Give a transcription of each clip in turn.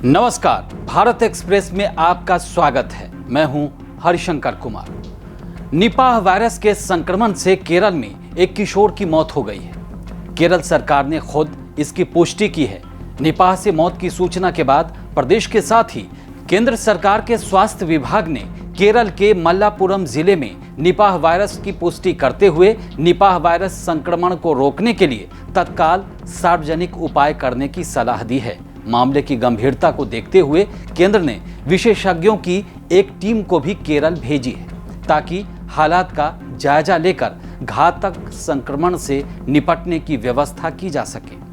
नमस्कार, भारत एक्सप्रेस में आपका स्वागत है। मैं हूं हरिशंकर कुमार। निपाह वायरस के संक्रमण से केरल में एक किशोर की मौत हो गई है। केरल सरकार ने खुद इसकी पुष्टि की है। निपाह से मौत की सूचना के बाद प्रदेश के साथ ही केंद्र सरकार के स्वास्थ्य विभाग ने केरल के मल्लापुरम जिले में निपाह वायरस की पुष्टि करते हुए निपाह वायरस संक्रमण को रोकने के लिए तत्काल सार्वजनिक उपाय करने की सलाह दी है। मामले की गंभीरता को देखते हुए केंद्र ने विशेषज्ञों की एक टीम को भी केरल भेजी है ताकि हालात का जायजा लेकर घातक संक्रमण से निपटने की व्यवस्था की जा सके।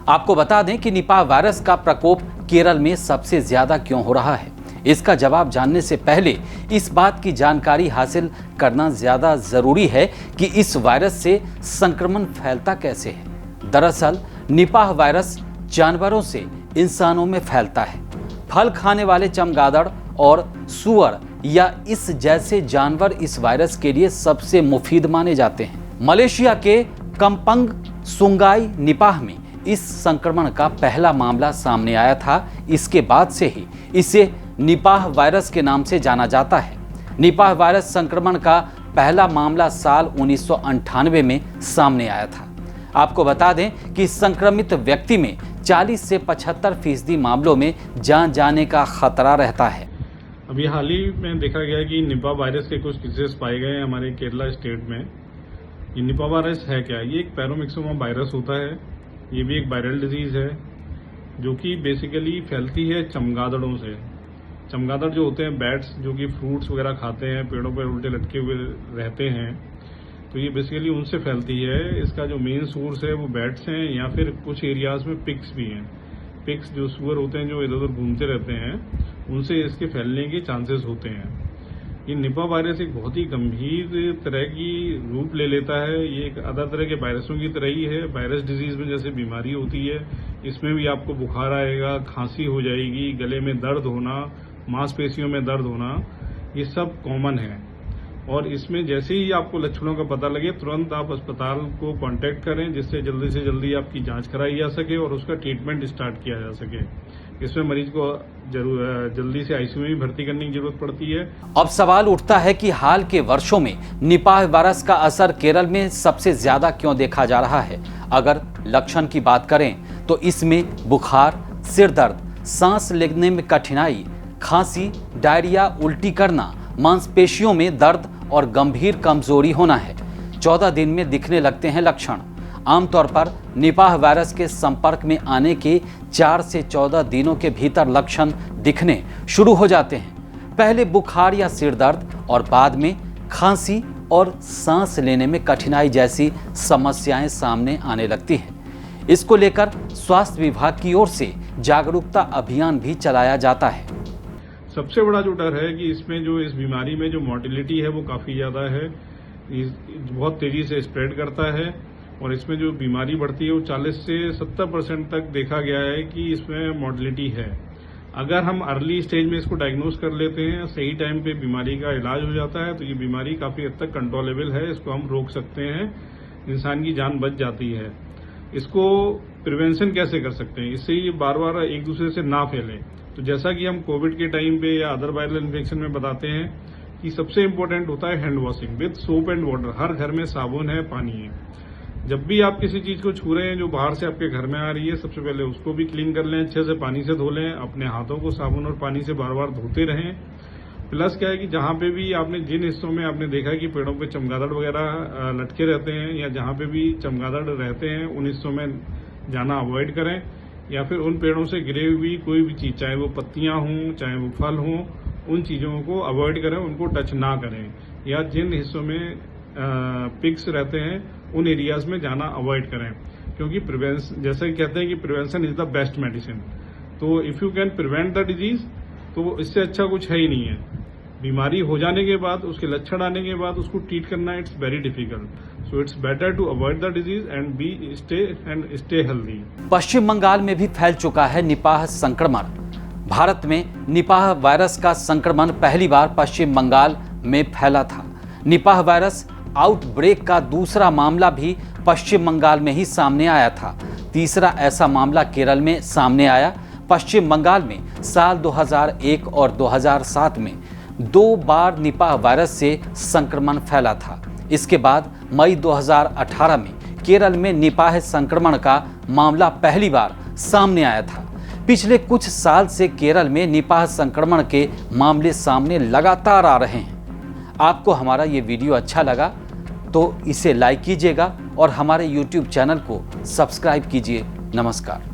आपको बता दें कि निपाह वायरस का प्रकोप केरल में सबसे ज्यादा क्यों हो रहा है। इसका जवाब जानने से पहले इस बात की जानकारी हासिल करना ज्यादा जरूरी है कि इस वायरस से संक्रमण फैलता कैसे है। दरअसल निपाह वायरस जानवरों से इंसानों में फैलता है। फल खाने वाले चमगादड़ और सूअर या इस जैसे जानवर इस वायरस के लिए सबसे मुफीद माने जाते हैं। मलेशिया के कम्पंग सुंगाई निपाह में इस संक्रमण का पहला मामला सामने आया था। इसके बाद से ही इसे निपाह वायरस के नाम से जाना जाता है। निपाह वायरस संक्रमण का पहला मामला साल 1998 में सामने आया था। आपको बता दें कि संक्रमित व्यक्ति में 40 से 75% मामलों में जान जाने का खतरा रहता है। अभी हाल ही में देखा गया कि निपाह वायरस के कुछ केसेस पाए गए हैं हमारे केरला स्टेट में। ये निपाह वायरस है क्या? ये एक पैरामिक्सोमा वायरस होता है। ये भी एक वायरल डिजीज है जो कि बेसिकली फैलती है चमगादड़ों से। चमगादड़ जो होते हैं बैट्स, जो कि फ्रूट्स वगैरह खाते हैं, पेड़ों पर उल्टे लटके हुए रहते हैं, तो ये बेसिकली उनसे फैलती है। इसका जो मेन सोर्स है वो बैट्स हैं या फिर कुछ एरियाज में पिग्स भी हैं। पिग्स जो सूअर होते हैं जो इधर उधर घूमते रहते हैं, उनसे इसके फैलने के चांसेस होते हैं। ये निपाह वायरस एक बहुत ही गंभीर तरह की रूप ले लेता है। ये एक अदर तरह के वायरसों की तरह ही है। वायरस डिजीज में जैसे बीमारी होती है, इसमें भी आपको बुखार आएगा, खांसी हो जाएगी, गले में दर्द होना, मांसपेशियों में दर्द होना, ये सब कॉमन है। और इसमें जैसे ही आपको लक्षणों का पता लगे तुरंत आप अस्पताल को कांटेक्ट करें, जिससे जल्दी से जल्दी आपकी जांच कराई जा सके और उसका ट्रीटमेंट स्टार्ट किया जा सके। इसमें मरीज को जल्दी से आईसीयू में भर्ती करने की जरूरत पड़ती है। अब सवाल उठता है कि हाल के वर्षों में निपाह वायरस का असर केरल में सबसे ज्यादा क्यों देखा जा रहा है। अगर लक्षण की बात करें तो इसमें बुखार, सिर दर्द, सांस लेने में कठिनाई, खांसी, डायरिया, उल्टी करना, मांसपेशियों में दर्द और गंभीर कमजोरी होना है। 14 दिन में दिखने लगते हैं लक्षण। आमतौर पर निपाह वायरस के संपर्क में आने के 4 से 14 दिनों के भीतर लक्षण दिखने शुरू हो जाते हैं। पहले बुखार या सिर दर्द और बाद में खांसी और सांस लेने में कठिनाई जैसी समस्याएं सामने आने लगती हैं। इसको लेकर स्वास्थ्य विभाग की ओर से जागरूकता अभियान भी चलाया जाता है। सबसे बड़ा जो डर है कि इसमें जो इस बीमारी में जो मोर्टेलिटी है वो काफ़ी ज़्यादा है। बहुत तेज़ी से स्प्रेड करता है और इसमें जो बीमारी बढ़ती है वो 40 से 70% तक देखा गया है कि इसमें मोर्टेलिटी है। अगर हम अर्ली स्टेज में इसको डायग्नोज कर लेते हैं, सही टाइम पे बीमारी का इलाज हो जाता है, तो ये बीमारी काफ़ी हद तक कंट्रोलेबल है। इसको हम रोक सकते हैं, इंसान की जान बच जाती है। इसको प्रिवेंशन कैसे कर सकते हैं? इससे ये बार बार एक दूसरे से ना फैले। तो जैसा कि हम कोविड के टाइम पे या अदर वायरल इन्फेक्शन में बताते हैं कि सबसे इम्पोर्टेंट होता है hand washing with soap and water. हर घर में साबुन है, पानी है। जब भी आप किसी चीज को छू रहे हैं जो बाहर से आपके घर में आ रही है, सबसे पहले उसको भी क्लीन कर लें, अच्छे से पानी से धो लें। अपने हाथों को साबुन और पानी से बार बार धोते रहें। प्लस क्या है कि जहाँ पे भी आपने जिन हिस्सों में आपने देखा कि पेड़ों पे चमगादड़ वगैरह लटके रहते हैं या जहाँ पे भी चमगादड़ रहते हैं, उन हिस्सों में जाना अवॉइड करें। या फिर उन पेड़ों से गिरी हुई कोई भी चीज, चाहे वो पत्तियां हों, चाहे वो फल हों, उन चीजों को अवॉइड करें, उनको टच ना करें। या जिन हिस्सों में पिग्स रहते हैं उन एरियाज में जाना अवॉइड करें, क्योंकि प्रिवेंशन, जैसे कहते हैं कि prevention is the best medicine. तो if you can prevent the disease, तो इससे अच्छा कुछ है ही नहीं है। बीमारी हो जाने के बाद, उसके लक्षण आने के बाद उसको ट्रीट करना it's very difficult. So it's better to avoid the disease and stay healthy. Paschim Bengal में भी फैल चुका है निपाह संक्रमण। भारत में निपाह वायरस का संक्रमण पहली बार पश्चिम बंगाल में फैला था। निपाह वायरस आउटब्रेक का दूसरा मामला भी पश्चिम बंगाल में ही सामने आया था। तीसरा ऐसा मामला केरल में सामने आया। पश्चिम बंगाल में साल 2001 और 2007 में 2 बार निपाह वायरस से संक्रमण फैला था। इसके बाद मई 2018 में केरल में निपाह संक्रमण का मामला पहली बार सामने आया था। पिछले कुछ साल से केरल में निपाह संक्रमण के मामले सामने लगातार आ रहे हैं। आपको हमारा ये वीडियो अच्छा लगा तो इसे लाइक कीजिएगा और हमारे YouTube चैनल को सब्सक्राइब कीजिए। नमस्कार।